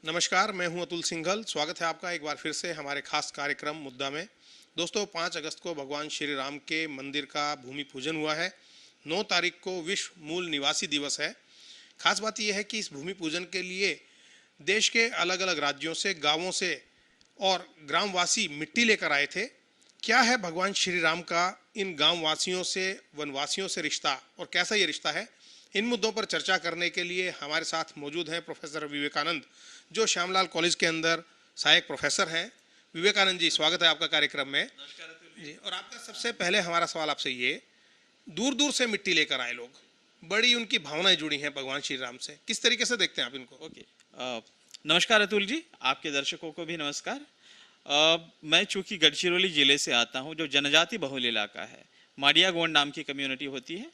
नमस्कार, मैं हूं अतुल सिंघल। स्वागत है आपका एक बार फिर से हमारे खास कार्यक्रम मुद्दा में। दोस्तों, 5 अगस्त को भगवान श्री राम के मंदिर का भूमि पूजन हुआ है। 9 तारीख को विश्व मूल निवासी दिवस है। खास बात यह है कि इस भूमि पूजन के लिए देश के अलग अलग राज्यों से, गांवों से और ग्रामवासी मिट्टी लेकर आए थे। क्या है भगवान श्री राम का इन गांव वासियों से, वनवासियों से रिश्ता और कैसा ये रिश्ता है, इन मुद्दों पर चर्चा करने के लिए हमारे साथ मौजूद हैं प्रोफेसर विवेकानंद, जो श्यामलाल कॉलेज के अंदर सहायक प्रोफेसर हैं। विवेकानंद जी, स्वागत है आपका कार्यक्रम में। जी, और आपका सबसे पहले हमारा सवाल आपसे ये, दूर दूर से मिट्टी लेकर आए लोग, बड़ी उनकी भावनाएं जुड़ी हैं भगवान श्री राम से, किस तरीके से देखते हैं आप इनको? ओके। नमस्कार अतुल जी, आपके दर्शकों को भी नमस्कार। मैं चूंकि गढ़चिरौली जिले से आता हूं, जो जनजाति बहुल इलाका है, माडिया गोंड नाम की कम्युनिटी होती है,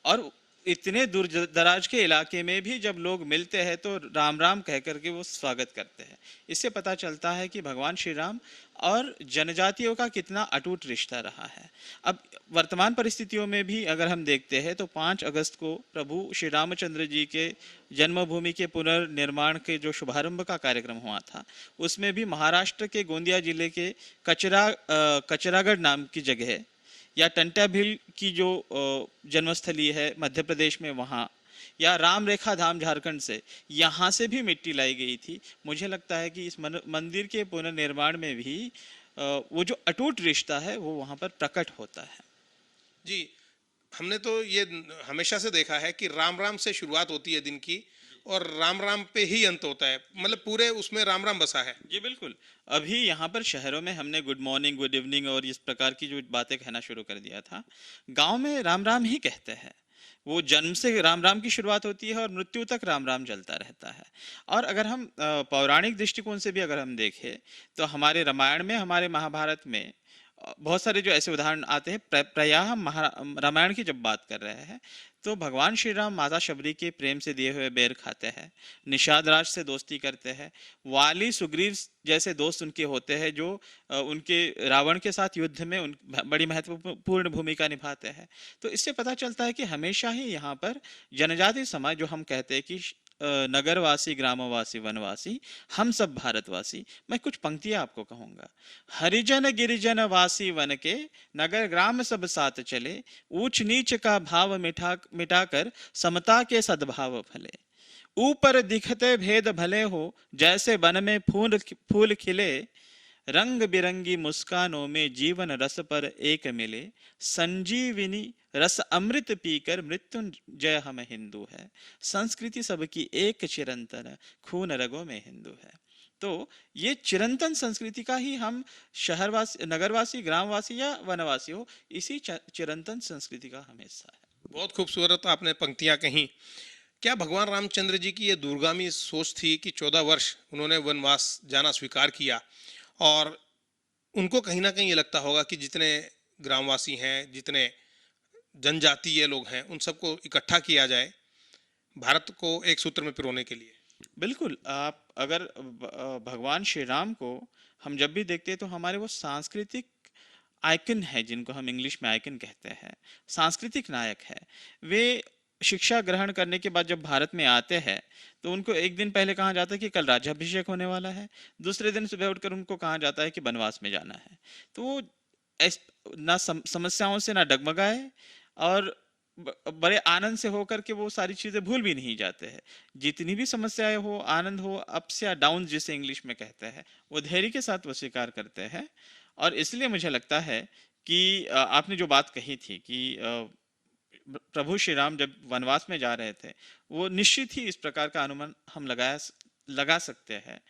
और इतने दूर दराज के इलाके में भी जब लोग मिलते हैं तो राम राम कह करके वो स्वागत करते हैं। इससे पता चलता है कि भगवान श्री राम और जनजातियों का कितना अटूट रिश्ता रहा है। अब वर्तमान परिस्थितियों में भी अगर हम देखते हैं तो 5 अगस्त को प्रभु श्री रामचंद्र जी के जन्मभूमि के पुनर्निर्माण के जो शुभारंभ का कार्यक्रम हुआ था, उसमें भी महाराष्ट्र के गोंदिया जिले के कचरागढ़ नाम की जगह या टंटा भील की जो जन्मस्थली है मध्य प्रदेश में, वहाँ, या राम रेखा धाम झारखंड से, यहाँ से भी मिट्टी लाई गई थी। मुझे लगता है कि इस मंदिर के पुनर्निर्माण में भी वो जो अटूट रिश्ता है वो वहाँ पर प्रकट होता है। जी, हमने तो ये हमेशा से देखा है कि राम राम से शुरुआत होती है दिन की और राम राम पे ही अंत होता है, मतलब पूरे उसमें राम राम बसा है। जी बिल्कुल। अभी यहाँ पर शहरों में हमने गुड मॉर्निंग, गुड इवनिंग और इस प्रकार की जो बातें कहना शुरू कर दिया था। गांव में राम राम ही कहते हैं। वो जन्म से राम राम की शुरुआत होती है और मृत्यु तक राम राम चलता रहता है। और अगर हम पौराणिक दृष्टिकोण से भी अगर हम देखें तो हमारे रामायण में, हमारे महाभारत में बहुत सारे जो ऐसे उदाहरण आते हैं। प्रायः हम रामायण की जब बात कर रहे हैं तो भगवान श्री राम माता शबरी के प्रेम से दिए हुए बेर खाते हैं, निषाद राज से दोस्ती करते हैं, वाली सुग्रीव जैसे दोस्त उनके होते हैं जो उनके रावण के साथ युद्ध में बड़ी महत्वपूर्ण भूमिका निभाते हैं। तो इससे पता चलता है कि हमेशा ही यहाँ पर जनजाति समाज, जो हम कहते हैं कि नगरवासी, ग्रामवासी, वनवासी, हम सब भारतवासी। मैं कुछ पंक्तियां आपको कहूंगा। हरिजन गिरिजन वासी वन के, नगर ग्राम सब साथ चले, ऊंच नीच का भाव मिटाकर समता के सद्भाव फले। ऊपर दिखते भेद भले हो, जैसे वन में फूल फूल खिले, रंग बिरंगी मुस्कानों में जीवन रस पर एक मिले, संजीविनी रस अमृत पीकर मृत्युंजय हम हिंदू है, संस्कृति सबकी एक चिरंतन, खून रगों में हिंदू है। तो ये चिरंतन संस्कृति का ही हम शहरवासी, नगरवासी, ग्रामवासी या वनवासी हो, इसी चिरंतन संस्कृति का हम हिस्सा है। बहुत खूबसूरत आपने पंक्तियां कहीं। क्या भगवान रामचंद्र जी की ये दूरगामी सोच थी कि 14 वर्ष उन्होंने वनवास जाना स्वीकार किया, और उनको कहीं ना कहीं ये लगता होगा कि जितने ग्रामवासी हैं, जितने जनजातीय लोग हैं, उन सबको इकट्ठा किया जाए भारत को एक सूत्र में पिरोने के लिए? बिल्कुल। आप अगर भगवान श्री राम को हम जब भी देखते हैं तो हमारे वो सांस्कृतिक आइकन है, जिनको हम इंग्लिश में आइकन कहते हैं, सांस्कृतिक नायक है। वे शिक्षा ग्रहण करने के बाद जब भारत में आते हैं तो उनको एक दिन पहले कहा जाता है कि कल राज्याभिषेक होने वाला है, दूसरे दिन सुबह उठकर उनको कहा जाता है कि वनवास में जाना है। तो वो ना समस्याओं से ना डगमगाए और बड़े आनंद से होकर के वो सारी चीजें भूल भी नहीं जाते हैं। जितनी भी समस्याएं हो, आनंद हो, अप्स या डाउन जिसे इंग्लिश में कहते हैं, वो धैर्य के साथ वो स्वीकार करते हैं। और इसलिए मुझे लगता है कि आपने जो बात कही थी कि प्रभु श्री राम जब वनवास में जा रहे थे, वो निश्चित ही इस प्रकार का अनुमान हम लगा सकते हैं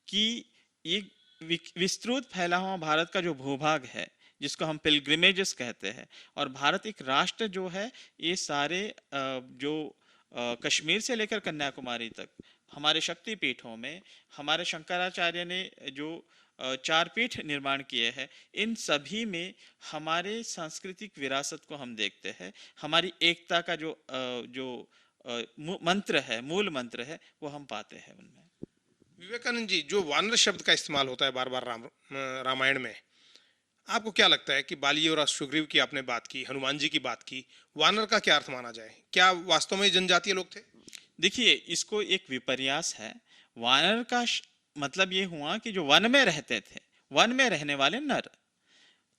कि ये विस्तृत फैला हुआ भारत का जो भूभाग है, जिसको हम पिलग्रिमेजेस कहते हैं, और भारत एक राष्ट्र जो है, ये सारे जो कश्मीर से लेकर कन्याकुमारी तक हमारे शक्ति पीठों में हमारे शंकराचार्य ने जो 4 पीठ निर्माण किए हैं, इन सभी में हमारे सांस्कृतिक विरासत को हम देखते हैं। हमारी एकता का जो मंत्र है, मूल मंत्र है, वो हम पाते हैं उनमें। विवेकानंद जी, जो वानर शब्द का इस्तेमाल होता है बार बार रामायण में, आपको क्या लगता है कि बाली और सुग्रीव की आपने बात की, हनुमान जी की बात की, वानर का क्या अर्थ माना जाए? क्या वास्तव में जनजातीय लोग थे? देखिए, इसको एक विपर्यास है। वानर का मतलब ये हुआ कि जो वन में रहते थे, वन में रहने वाले नर,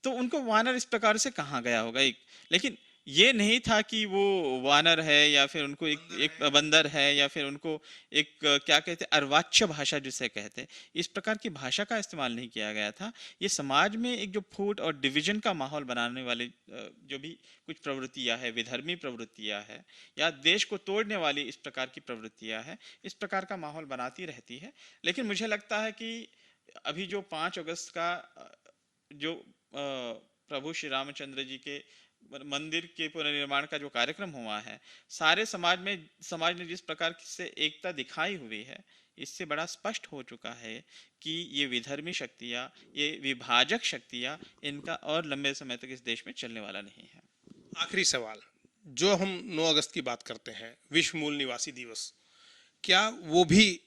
तो उनको वानर इस प्रकार से कहाँ गया होगा एक, लेकिन ये नहीं था कि वो वानर है या फिर उनको एक एक बंदर है या फिर उनको एक क्या कहते हैं अर्वाच्य भाषा जिसे कहते हैं, इस प्रकार की भाषा का इस्तेमाल नहीं किया गया था। ये समाज में एक जो फूट और डिवीजन का माहौल बनाने वाले जो भी कुछ प्रवृत्तियां है, विधर्मी प्रवृत्तियां है या देश को तोड़ने वाली इस प्रकार की प्रवृत्तियां है, इस प्रकार का माहौल बनाती रहती है। लेकिन मुझे लगता है कि अभी जो 5 अगस्त का जो प्रभु श्री रामचंद्र जी के मंदिर के पुनर्निर्माण का जो कार्यक्रम हुआ है, सारे समाज ने जिस प्रकार से एकता दिखाई हुई है, इससे बड़ा स्पष्ट हो चुका है कि ये विधर्मी शक्तियाँ, ये विभाजक शक्तियाँ, इनका और लंबे समय तक इस देश में चलने वाला नहीं है। आखिरी सवाल, जो हम 9 अगस्त की बात करते हैं, विश्व मूल निवासी दिवस, क्या वो भी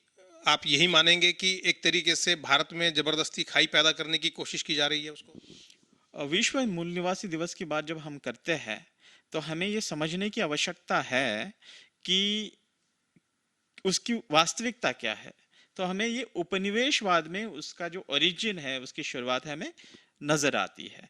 आप यही मानेंगे कि एक तरीके से भारत में जबरदस्ती खाई पैदा करने की कोशिश की जा रही है उसको? विश्व मूल निवासी दिवस की बात जब हम करते हैं तो हमें ये समझने की आवश्यकता है कि उसकी वास्तविकता क्या है। तो हमें ये उपनिवेशवाद में उसका जो ओरिजिन है, उसकी शुरुआत हमें नजर आती है।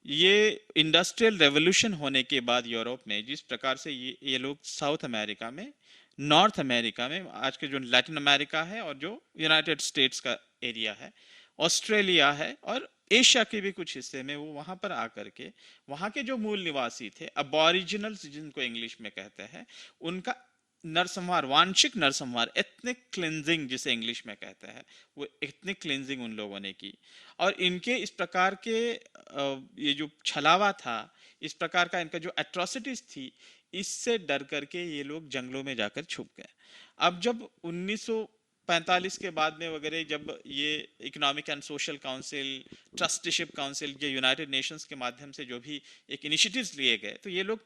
ये इंडस्ट्रियल रेवोल्यूशन होने के बाद यूरोप में जिस प्रकार से ये लोग साउथ अमेरिका में, नॉर्थ अमेरिका में, आज के जो लैटिन अमेरिका है और जो यूनाइटेड स्टेट्स का एरिया है, ऑस्ट्रेलिया है और एशिया के भी कुछ हिस्से में, वो वहां पर आकर के वहां के जो मूल निवासी थे, अबॉरिजिनल्स जिनको इंग्लिश में कहते हैं, उनका नरसंहार, वांशिक नरसंहार, एथनिक क्लिनजिंग जिसे इंग्लिश में कहते हैं, वो एथनिक क्लिनजिंग उन लोगों ने की। और इनके इस प्रकार के ये जो छलावा था, इस प्रकार का इनका जो एट्रोसिटीज थी, इससे डर करके ये लोग जंगलों में जाकर छुप गए। अब जब 1945 के बाद में वगैरह जब ये economic and social council, trusteeship council, ये यूनाइटेड नेशंस के माध्यम से जो भी एक इनिशिएटिव्स लिए गए, तो ये लोग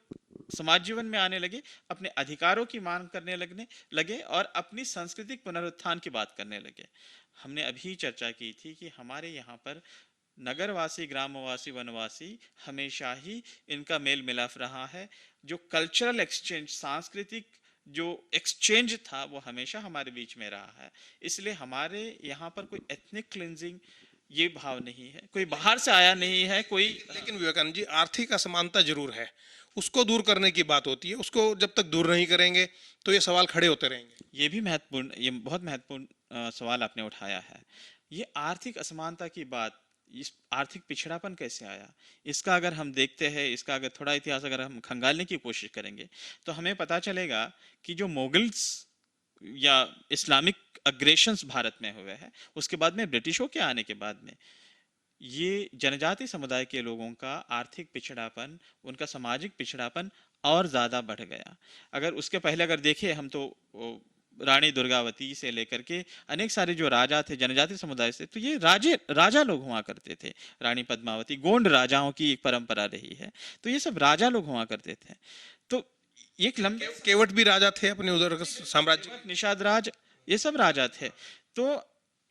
समाज जीवन में आने लगे, अपने अधिकारों की मांग करने लगे और अपनी सांस्कृतिक पुनरुत्थान की बात करने लगे। हमने अभी चर्चा की थी कि हमारे यहाँ पर नगरवासी, ग्रामवासी, वनवासी हमेशा ही इनका मेल मिलाप रहा है। जो कल्चरल एक्सचेंज, सांस्कृतिक जो एक्सचेंज था, वो हमेशा हमारे बीच में रहा है। इसलिए हमारे यहाँ पर कोई एथनिक क्लिनजिंग ये भाव नहीं है, कोई बाहर से आया नहीं है कोई। लेकिन विवेकानंद जी, आर्थिक असमानता जरूर है, उसको दूर करने की बात होती है। उसको जब तक दूर नहीं करेंगे तो ये सवाल खड़े होते रहेंगे। ये बहुत महत्वपूर्ण सवाल आपने उठाया है। ये आर्थिक असमानता की बात, इस आर्थिक पिछड़ापन कैसे आया, इसका अगर हम देखते हैं, इसका अगर थोड़ा इतिहास अगर हम खंगालने की कोशिश करेंगे, तो हमें पता चलेगा कि जो मोगल्स या इस्लामिक अग्रेशंस भारत में हुए हैं, उसके बाद में ब्रिटिशों के आने के बाद में ये जनजाति समुदाय के लोगों का आर्थिक पिछड़ापन, उनका सामाजिक पिछड़ापन और ज्यादा बढ़ गया। अगर उसके पहले अगर देखें हम, तो रानी दुर्गावती से लेकर के अनेक सारे जो राजा थे जनजाति समुदाय से, तो ये राजा लोग हुआ करते थे। रानी पद्मावती, गोंड राजाओं की एक परंपरा रही है, तो ये सब राजा लोग हुआ करते थे। तो एक लंबे केवट भी राजा थे अपने उधर के साम्राज्य। निषाद राज, ये सब राजा थे। तो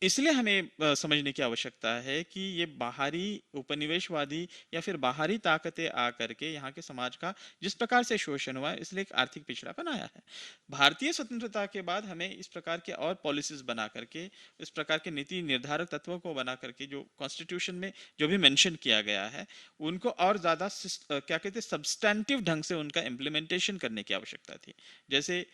इसलिए हमें समझने की आवश्यकता है कि ये बाहरी उपनिवेशवादी या फिर बाहरी ताकतें आकर के यहाँ के समाज का जिस प्रकार से शोषण हुआ है, इसलिए एक आर्थिक पिछड़ापन आया है। भारतीय स्वतंत्रता के बाद हमें इस प्रकार के और पॉलिसीज बना करके, इस प्रकार के नीति निर्धारक तत्वों को बना करके, जो कॉन्स्टिट्यूशन में जो भी मेंशन किया गया है, उनको और ज्यादा क्या कहते हैं सब्सटैंटिव ढंग से उनका इम्प्लीमेंटेशन करने की आवश्यकता थी। जैसे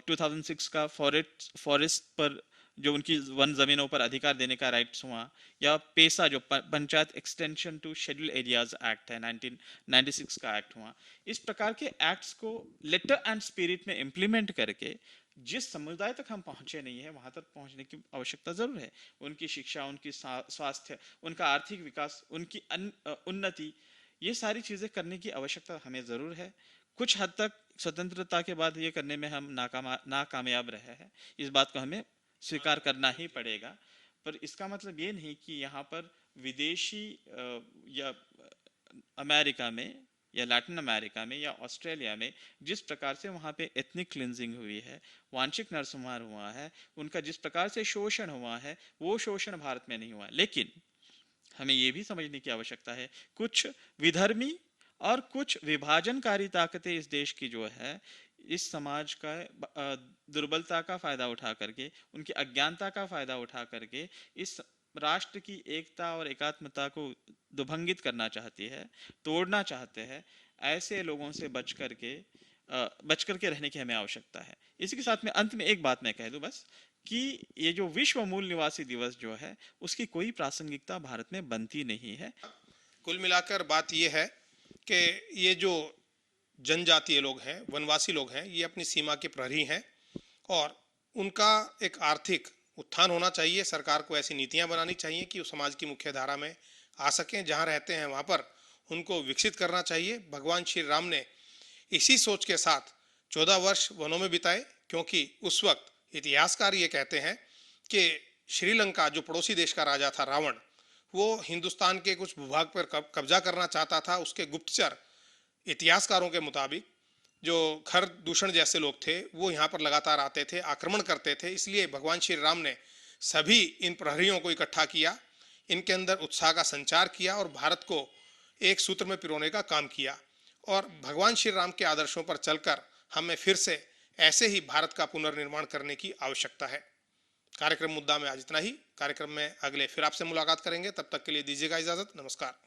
2006 का फॉरेस्ट पर जो उनकी वन जमीनों पर अधिकार देने का राइट्स हुआ, या पेसा जो panchayat extension to scheduled areas act है 1996 का एक्ट हुआ, इस प्रकार के एक्ट्स को लेटर एंड स्पिरिट में इम्प्लीमेंट करके जिस समुदाय तक हम पहुंचे नहीं है, वहां तक पहुंचने की आवश्यकता जरूर है। उनकी शिक्षा, उनकी स्वास्थ्य, उनका आर्थिक विकास, उनकी उन्नति, ये सारी चीजें करने की आवश्यकता हमें जरूर है। कुछ हद तक स्वतंत्रता के बाद ये करने में हम नाकामयाब रहे हैं, इस बात को हमें स्वीकार करना ही पड़ेगा। पर इसका मतलब ये नहीं कि यहाँ पर विदेशी या अमेरिका में या लैटिन अमेरिका में या ऑस्ट्रेलिया में जिस प्रकार से वहाँ पे एथनिक क्लिनजिंग हुई है, वांशिक नरसंहार हुआ है, उनका जिस प्रकार से शोषण हुआ है, वो शोषण भारत में नहीं हुआ। लेकिन हमें ये भी समझने की आवश्यकता है, कुछ विधर्मी और कुछ विभाजनकारी ताकतें इस देश की जो है, इस समाज का दुर्बलता का फायदा उठा करके, उनकी अज्ञानता का फायदा उठा करके इस राष्ट्र की एकता और एकात्मता को दुभंगित करना चाहती है, तोड़ना चाहते हैं। ऐसे लोगों से बच करके रहने की हमें आवश्यकता है। इसी के साथ में अंत में एक बात मैं कह दूं बस, कि ये जो विश्व मूल निवासी दिवस जो है, उसकी कोई प्रासंगिकता भारत में बनती नहीं है। कुल मिलाकर बात यह है कि ये जो जनजातीय लोग हैं, वनवासी लोग हैं, ये अपनी सीमा के प्रहरी हैं और उनका एक आर्थिक उत्थान होना चाहिए। सरकार को ऐसी नीतियां बनानी चाहिए कि वो समाज की मुख्य धारा में आ सकें। जहां रहते हैं वहां पर उनको विकसित करना चाहिए। भगवान श्री राम ने इसी सोच के साथ 14 वर्ष वनों में बिताए, क्योंकि उस वक्त इतिहासकार ये कहते हैं कि श्रीलंका, जो पड़ोसी देश का राजा था रावण, वो हिंदुस्तान के कुछ भूभाग पर कब्जा करना चाहता था। उसके गुप्तचर इतिहासकारों के मुताबिक जो खर दूषण जैसे लोग थे वो यहाँ पर लगातार आते थे, आक्रमण करते थे। इसलिए भगवान श्री राम ने सभी इन प्रहरियों को इकट्ठा किया, इनके अंदर उत्साह का संचार किया और भारत को एक सूत्र में पिरोने का काम किया। और भगवान श्री राम के आदर्शों पर चलकर हमें फिर से ऐसे ही भारत का पुनर्निर्माण करने की आवश्यकता है। कार्यक्रम मुद्दा में आज इतना ही। कार्यक्रम में अगले फिर आपसे मुलाकात करेंगे। तब तक के लिए दीजिएगा इजाजत। नमस्कार।